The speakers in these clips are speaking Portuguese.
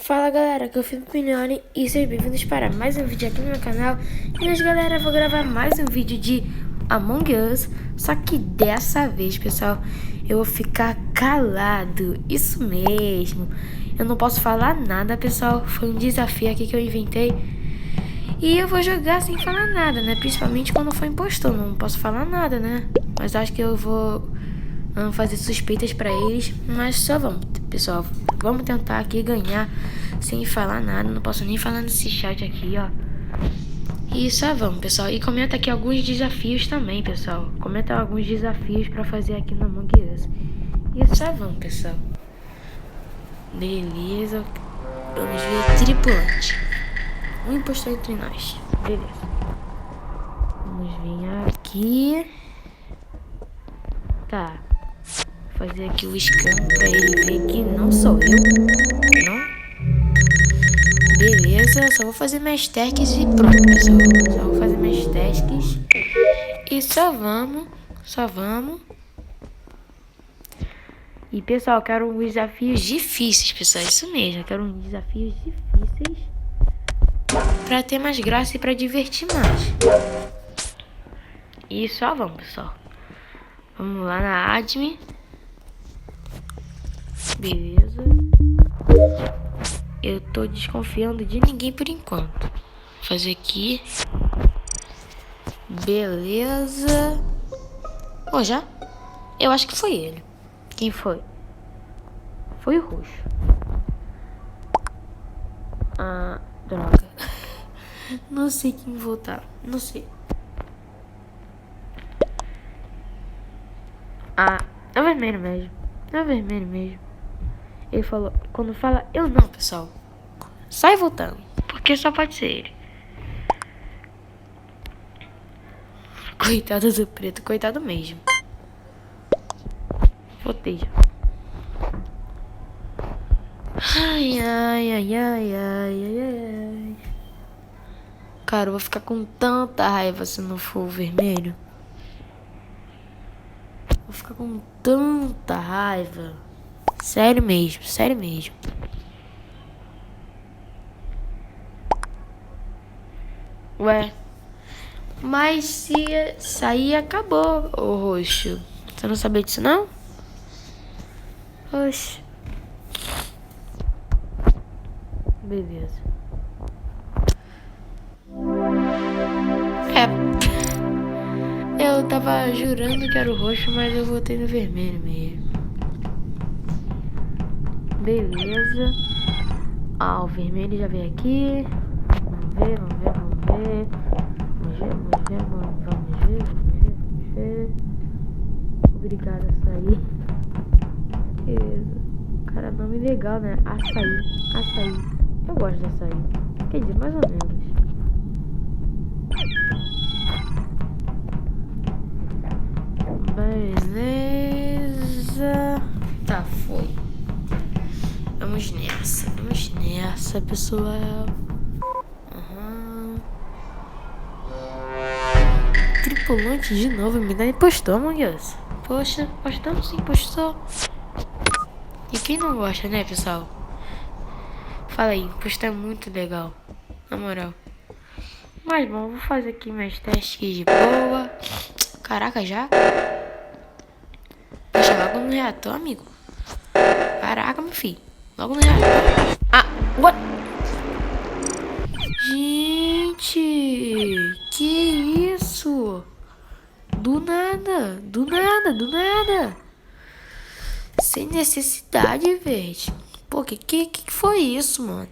Fala galera, aqui é o Felipe Milione e sejam bem-vindos para mais um vídeo aqui no meu canal. E hoje galera, eu vou gravar mais um vídeo de Among Us. Só que dessa vez, pessoal, eu vou ficar calado. Isso mesmo, eu não posso falar nada, pessoal. Foi um desafio aqui que eu inventei e eu vou jogar sem falar nada, né? Principalmente quando for impostor, não posso falar nada, né? Mas acho que eu vou fazer suspeitas pra eles. Mas só vamos, pessoal, vamos tentar aqui ganhar sem falar nada. Não posso nem falar nesse chat aqui, ó. E só vamos, pessoal. E comenta aqui alguns desafios também, pessoal. Comenta alguns desafios pra fazer aqui no Among Us. E só vamos, pessoal. Beleza. Vamos ver tripulante. Um impostor entre nós. Beleza. Vamos vir aqui. Tá. Fazer aqui o scan pra ele ver que não sou eu. Não. Beleza, só vou fazer minhas tasks e pronto, pessoal. Só vou fazer minhas tasks. E só vamos. E pessoal, eu quero uns desafios difíceis, pessoal. Isso mesmo, eu quero uns desafios difíceis pra ter mais graça e pra divertir mais. E só vamos, pessoal. Vamos lá na admin. Beleza. Eu tô desconfiando de ninguém por enquanto. Vou fazer aqui. Beleza. Oh, já? Eu acho que foi ele. Quem foi? Foi o roxo. Ah, droga. Não sei quem votar. Não sei. Ah, é o vermelho mesmo. É o vermelho mesmo. Ele falou, quando fala eu não, pessoal, sai votando, porque só pode ser ele. Coitado do preto, coitado mesmo. Votei já. Ai. Cara, eu vou ficar com tanta raiva se não for o vermelho. Vou ficar com tanta raiva. Sério mesmo, sério mesmo. Ué, mas se sair acabou, ô roxo. Você não sabia disso não? Oxe. Beleza. Eu tava jurando que era o roxo, mas eu votei no vermelho mesmo. Beleza. Ah, o vermelho já veio aqui. Vamos ver. Vamos ver. Obrigada, açaí. Beleza. Cara, nome legal, né? Açaí. Eu gosto de açaí. Quer dizer, mais ou menos. Beleza. Tá, foi. Vamos nessa, pessoal. Tripulante de novo, me dá impostor, Among Us. Poxa, postamos sim, impostor. E quem não gosta, né, pessoal? Fala aí, impostor é muito legal. Na moral. Mas bom, vou fazer aqui meus testes de boa. Caraca, já? Poxa, logo no reator, amigo. Caraca, meu filho. Logo no reator. Ah, what? Gente, que isso? Do nada. Sem necessidade, velho. Pô, que foi isso, mano?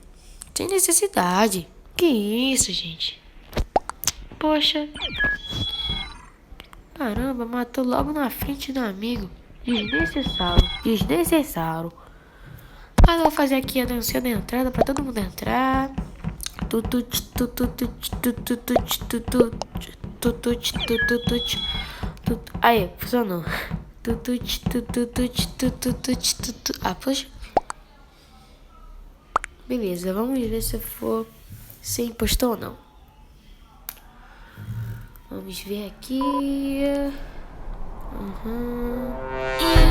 Sem necessidade. Que isso, gente? Poxa. Caramba, matou logo na frente do amigo. Desnecessário. Mas eu vou fazer aqui a dancinha da entrada pra todo mundo entrar. Aí, funcionou. Ah, poxa. Beleza, vamos ver se eu for ser impostor ou não. Vamos ver aqui.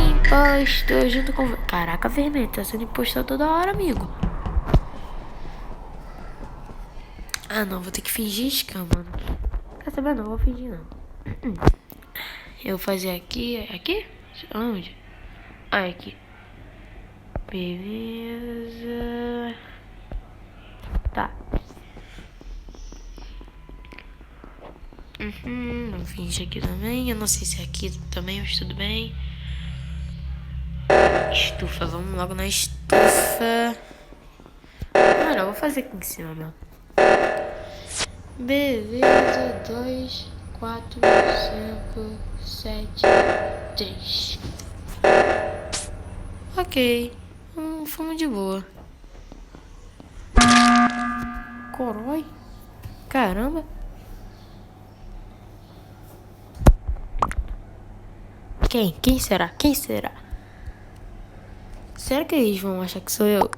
Impostor junto com... Caraca, vermelho, tá sendo impostor toda hora, amigo. Ah, não, vou ter que fingir scam, mano. Quer saber? Não, vou fingir, não. Eu vou fazer aqui, aqui? Onde? Ah, aqui. Beleza. Tá. Vamos fingir aqui também. Eu não sei se é aqui também, mas tudo bem. Estufa, vamos logo na estufa. Mano, eu vou fazer aqui em cima, mano. Beleza, 2, 4, 5, 7, 3. Ok. Fomos de boa. Corói? Caramba. Quem? Quem será? Quem será? Será que eles vão achar que sou eu?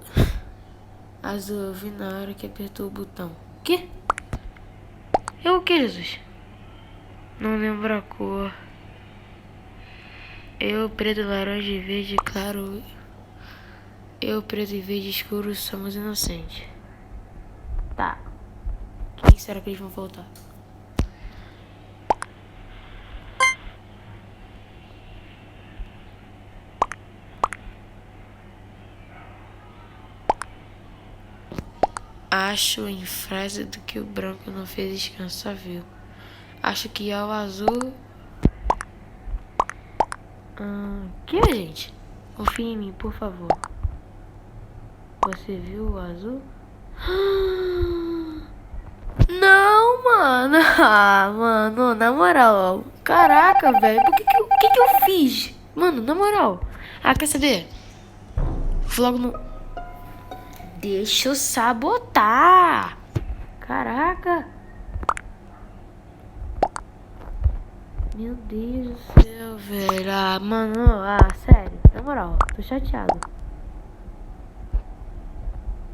Azul, eu vi na hora que apertou o botão. Que? Eu o que, Jesus? Não lembro a cor. Eu, preto, laranja e verde claro. Eu, preto e verde escuro, somos inocentes. Tá. Quem será que eles vão voltar? Acho em frase do que o branco não fez descansar, viu? Acho que é o azul. Que, gente? Confie em mim, por favor. Você viu o azul? Não, mano. Ah, mano, na moral. Caraca, velho. Que eu fiz? Mano, na moral. Ah, quer saber? Vou logo no... Deixa eu sabotar. Caraca. Meu Deus do céu, velho. Ah, mano. Ah, sério. Na moral, tô chateado.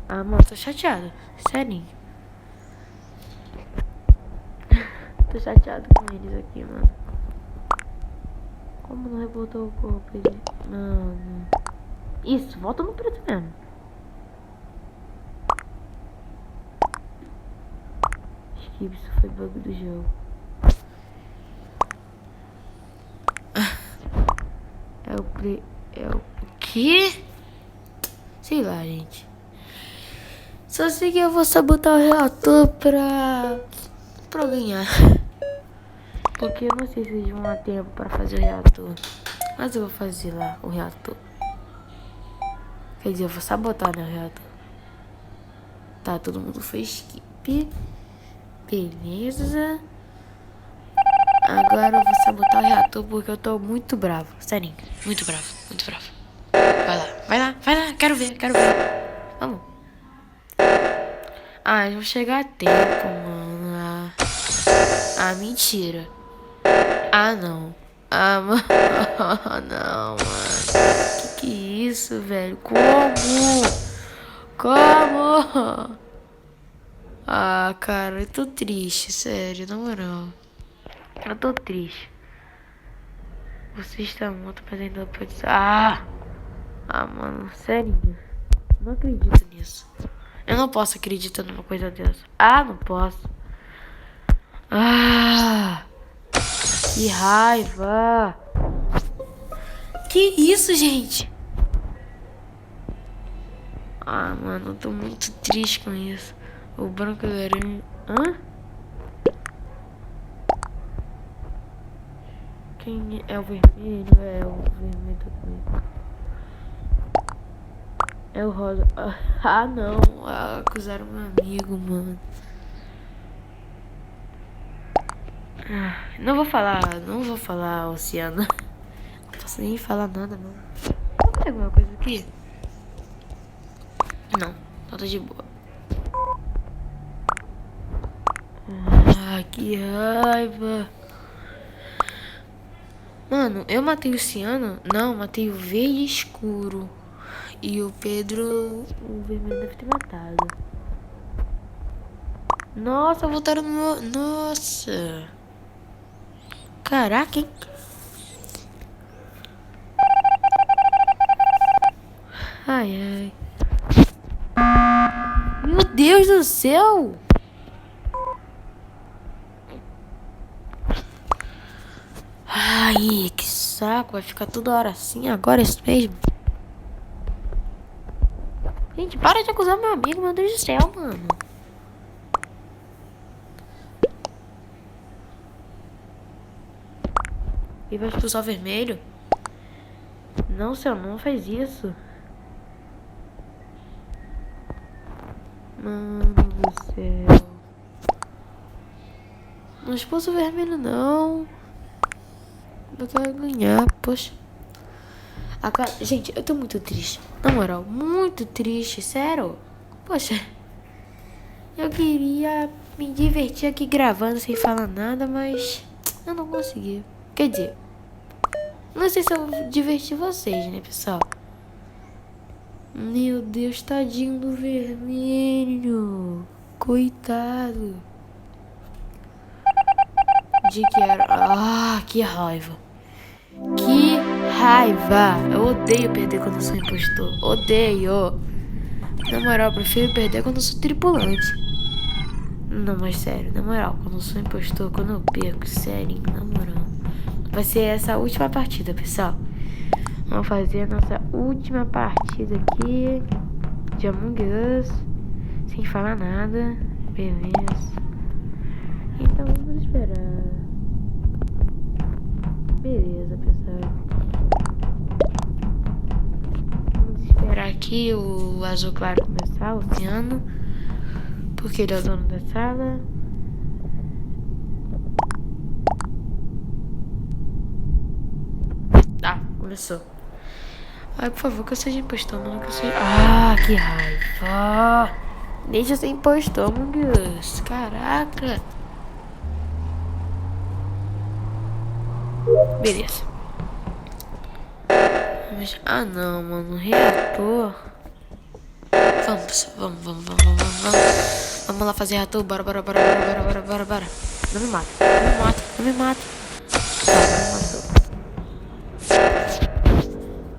Ah, mano, tô chateado. Sério. Tô chateado com eles aqui, mano. Como não reportou o corpo? Mano. Isso, volta no preto mesmo. Acho que isso foi bug do jogo. É o quê? Sei lá, gente. Só sei que eu vou sabotar o reator pra ganhar. Porque eu não sei se eles vão ter tempo pra fazer o reator. Mas eu vou fazer lá o reator. Quer dizer, eu vou sabotar, né, o reator. Tá, todo mundo fez skip. Beleza. Agora eu vou sabotar o reator porque eu tô muito bravo. Sério, muito bravo, muito bravo. Vai lá, quero ver. Vamos. Ah, eles vão chegar a tempo, mano. Ah, mentira. Ah, não. Ah, mano. Não, mano. Que é isso, velho? Como? Ah, cara, eu tô triste, sério, na moral. Eu tô triste. Você está morto, mas ainda pode ser. Ah, mano, sério. Não acredito nisso. Eu não posso acreditar numa coisa dessa. Ah, não posso. Ah, que raiva. Que isso, gente? Ah, mano, eu tô muito triste com isso. O branco laranja. Hã? Quem é o vermelho? É o vermelho também. É o rosa. Ah, não. Acusaram meu amigo, mano. Não vou falar, Oceano. Não posso nem falar nada, não. Tem alguma coisa aqui? Não, tá de boa. Ah, que raiva. Mano, eu matei o Ciano? Não, matei o verde escuro. E o Pedro, o vermelho deve ter matado. Nossa, voltaram no meu... Nossa. Caraca, hein? Ai, ai. Meu Deus do céu. Ai, que saco. Vai ficar toda hora assim agora, é isso mesmo? Gente, para de acusar meu amigo, meu Deus do céu, mano. E vai expulsar o vermelho? Não, seu, não faz isso. Mano do céu. Não expulsa o vermelho, não. Eu quero ganhar, poxa. Gente, eu tô muito triste. Na moral, muito triste, sério. Poxa. Eu queria me divertir aqui gravando sem falar nada, mas eu não consegui. Quer dizer, não sei se eu diverti vocês, né, pessoal? Meu Deus, tadinho do vermelho. Coitado. De que era... Ah, que raiva. Que raiva. Eu odeio perder quando eu sou impostor. Odeio. Na moral, eu prefiro perder quando eu sou tripulante. Não, mas sério, na moral, quando eu sou impostor, quando eu perco, sério, na moral. Vai ser essa última partida, pessoal. Vamos fazer a nossa última partida aqui de Among Us, sem falar nada. Beleza. Então vamos esperar. Beleza, pessoal. Vamos esperar aqui o azul claro começar, o oceano, porque ele é o dono da sala. Tá, começou. Ai, por favor, que eu seja impostor, mano. Que eu seja... Ah, que raiva. Deixa eu ser impostor, meu Deus. Caraca. Beleza. Ah, não, mano. Reator. Vamos, pessoal. Vamos. Vamos lá fazer reator. Bora. Não me mata. Não me mata. Tá, não me matou.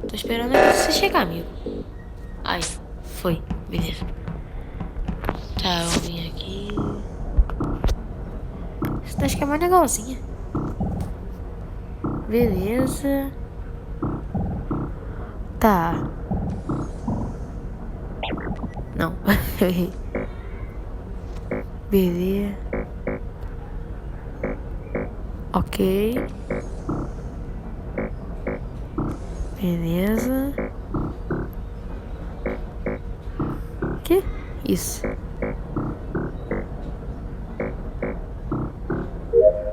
Tô esperando aqui você chegar, amigo. Aí, foi. Beleza. Tá, eu vim aqui. Isso acho que é mais legalzinha. Beleza. Tá. Não. Beleza. Ok. Beleza. Que? Isso.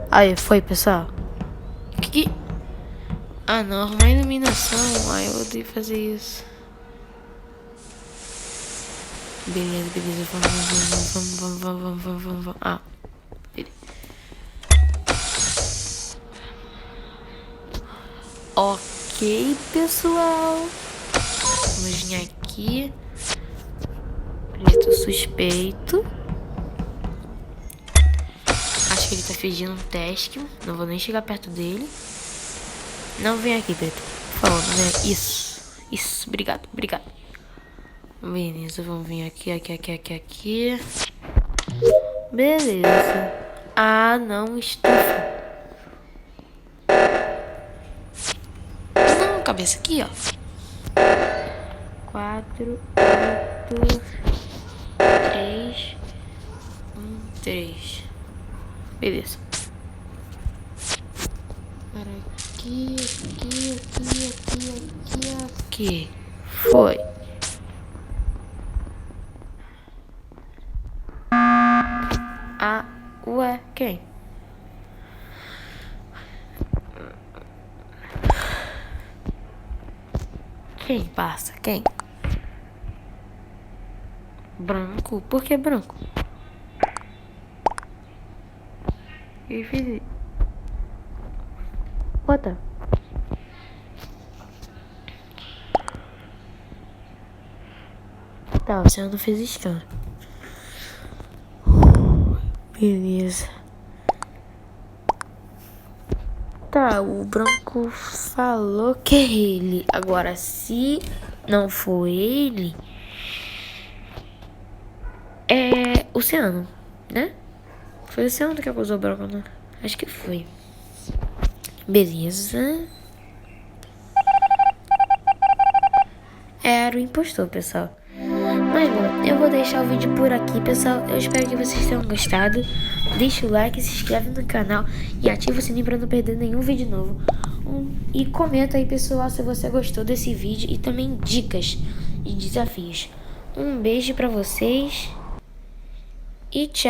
Aí, foi, pessoal. Que? Ah, não. Arrumar iluminação. Ai, eu odeio fazer isso. Beleza. Vamos. Ah. Beleza. Ok, pessoal. Vamos vir aqui. Preto suspeito. Acho que ele tá pedindo um teste. Não vou nem chegar perto dele. Não vem aqui, preto. Por favor, não vem. Isso. Obrigado. Beleza, vamos vir aqui. Beleza. Ah, não, estufa. Não, cabeça aqui, ó. 4, 8, 3, 1, 3. Beleza. Para aqui. Foi. Ah, ué, quem? Quem passa? Quem? Branco? Por que branco? Eu fiz... Bota. Tá, você não fez scan. Beleza. Tá, o branco falou que é ele. Agora, se não for ele, é o Oceano, né? Foi o Oceano que acusou o branco, né? Acho que foi. Beleza. Era o impostor, pessoal. Mas bom, eu vou deixar o vídeo por aqui, pessoal. Eu espero que vocês tenham gostado. Deixa o like, se inscreve no canal e ativa o sininho para não perder nenhum vídeo novo. E comenta aí, pessoal, se você gostou desse vídeo e também dicas de desafios. Um beijo pra vocês e tchau.